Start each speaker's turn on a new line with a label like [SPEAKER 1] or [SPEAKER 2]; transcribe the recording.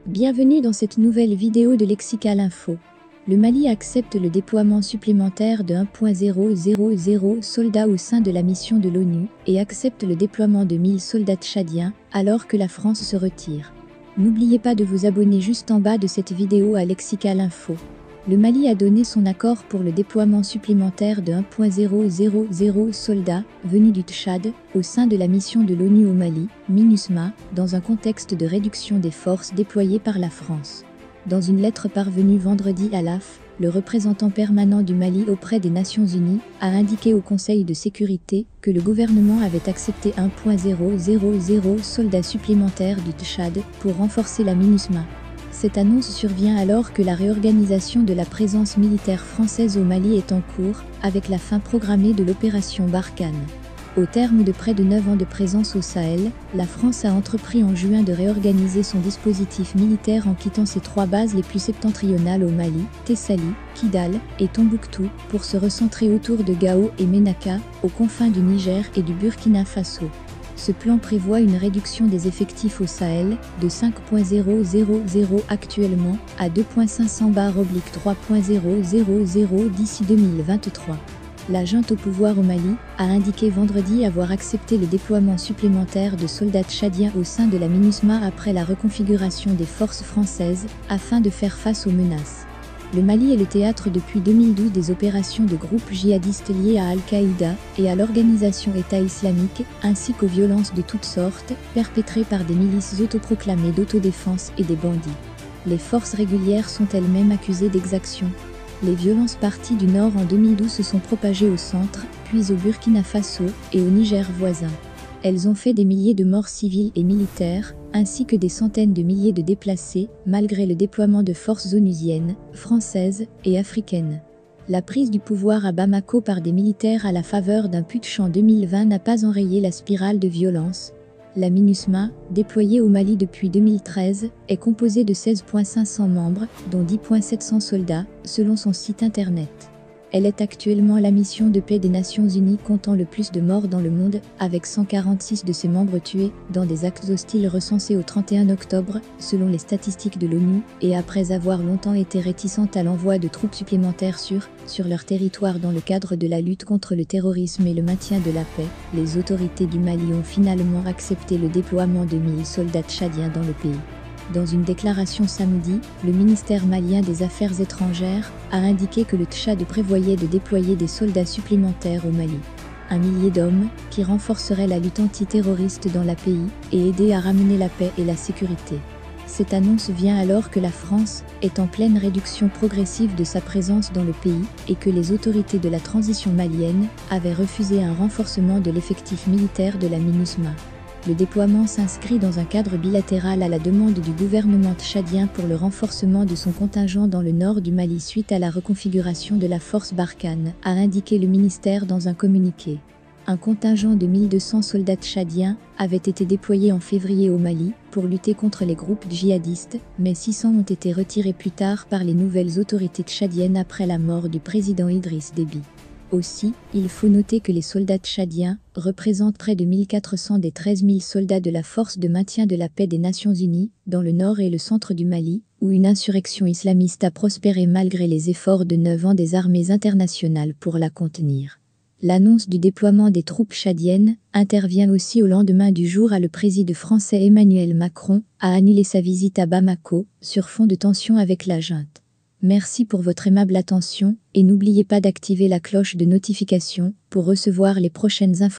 [SPEAKER 1] Bienvenue dans cette nouvelle vidéo de Lexical Info. Le Mali accepte le déploiement supplémentaire de 1,000 soldats au sein de la mission de l'ONU et accepte le déploiement de 1000 soldats tchadiens alors que la France se retire. N'oubliez pas de vous abonner juste en bas de cette vidéo à Lexical Info. Le Mali a donné son accord pour le déploiement supplémentaire de 1,000 soldats venus du Tchad au sein de la mission de l'ONU au Mali, MINUSMA, dans un contexte de réduction des forces déployées par la France. Dans une lettre parvenue vendredi à l'AF, le représentant permanent du Mali auprès des Nations Unies a indiqué au Conseil de sécurité que le gouvernement avait accepté 1,000 soldats supplémentaires du Tchad pour renforcer la MINUSMA. Cette annonce survient alors que la réorganisation de la présence militaire française au Mali est en cours, avec la fin programmée de l'opération Barkhane. Au terme de près de 9 ans de présence au Sahel, la France a entrepris en juin de réorganiser son dispositif militaire en quittant ses 3 bases les plus septentrionales au Mali, Tessali, Kidal et Tombouctou, pour se recentrer autour de Gao et Ménaka, aux confins du Niger et du Burkina Faso. Ce plan prévoit une réduction des effectifs au Sahel de 5,000 actuellement à 2,500/3,000 d'ici 2023. La junte au pouvoir au Mali a indiqué vendredi avoir accepté le déploiement supplémentaire de soldats tchadiens au sein de la MINUSMA après la reconfiguration des forces françaises afin de faire face aux menaces. Le Mali est le théâtre depuis 2012 des opérations de groupes djihadistes liés à Al-Qaïda et à l'organisation État islamique, ainsi qu'aux violences de toutes sortes, perpétrées par des milices autoproclamées d'autodéfense et des bandits. Les forces régulières sont elles-mêmes accusées d'exactions. Les violences parties du nord en 2012 se sont propagées au centre, puis au Burkina Faso et au Niger voisin. Elles ont fait des milliers de morts civiles et militaires, ainsi que des centaines de milliers de déplacés, malgré le déploiement de forces onusiennes, françaises et africaines. La prise du pouvoir à Bamako par des militaires à la faveur d'un putsch en 2020 n'a pas enrayé la spirale de violence. La MINUSMA, déployée au Mali depuis 2013, est composée de 16,500 membres, dont 10,700 soldats, selon son site internet. Elle est actuellement la mission de paix des Nations Unies comptant le plus de morts dans le monde, avec 146 de ses membres tués dans des actes hostiles recensés au 31 octobre, selon les statistiques de l'ONU, et après avoir longtemps été réticente à l'envoi de troupes supplémentaires sur leur territoire dans le cadre de la lutte contre le terrorisme et le maintien de la paix, les autorités du Mali ont finalement accepté le déploiement de 1000 soldats tchadiens dans le pays. Dans une déclaration samedi, le ministère malien des Affaires étrangères a indiqué que le Tchad prévoyait de déployer des soldats supplémentaires au Mali. 1 millier d'hommes, qui renforceraient la lutte antiterroriste dans le pays et aider à ramener la paix et la sécurité. Cette annonce vient alors que la France est en pleine réduction progressive de sa présence dans le pays et que les autorités de la transition malienne avaient refusé un renforcement de l'effectif militaire de la MINUSMA. Le déploiement s'inscrit dans un cadre bilatéral à la demande du gouvernement tchadien pour le renforcement de son contingent dans le nord du Mali suite à la reconfiguration de la force Barkhane, a indiqué le ministère dans un communiqué. Un contingent de 1200 soldats tchadiens avait été déployé en février au Mali pour lutter contre les groupes djihadistes, mais 600 ont été retirés plus tard par les nouvelles autorités tchadiennes après la mort du président Idriss Déby. Aussi, il faut noter que les soldats tchadiens représentent près de 1400 des 13 000 soldats de la force de maintien de la paix des Nations Unies, dans le nord et le centre du Mali, où une insurrection islamiste a prospéré malgré les efforts de 9 ans des armées internationales pour la contenir. L'annonce du déploiement des troupes tchadiennes intervient aussi au lendemain du jour où le président français Emmanuel Macron a annulé sa visite à Bamako, sur fond de tensions avec la junte. Merci pour votre aimable attention et n'oubliez pas d'activer la cloche de notification pour recevoir les prochaines informations.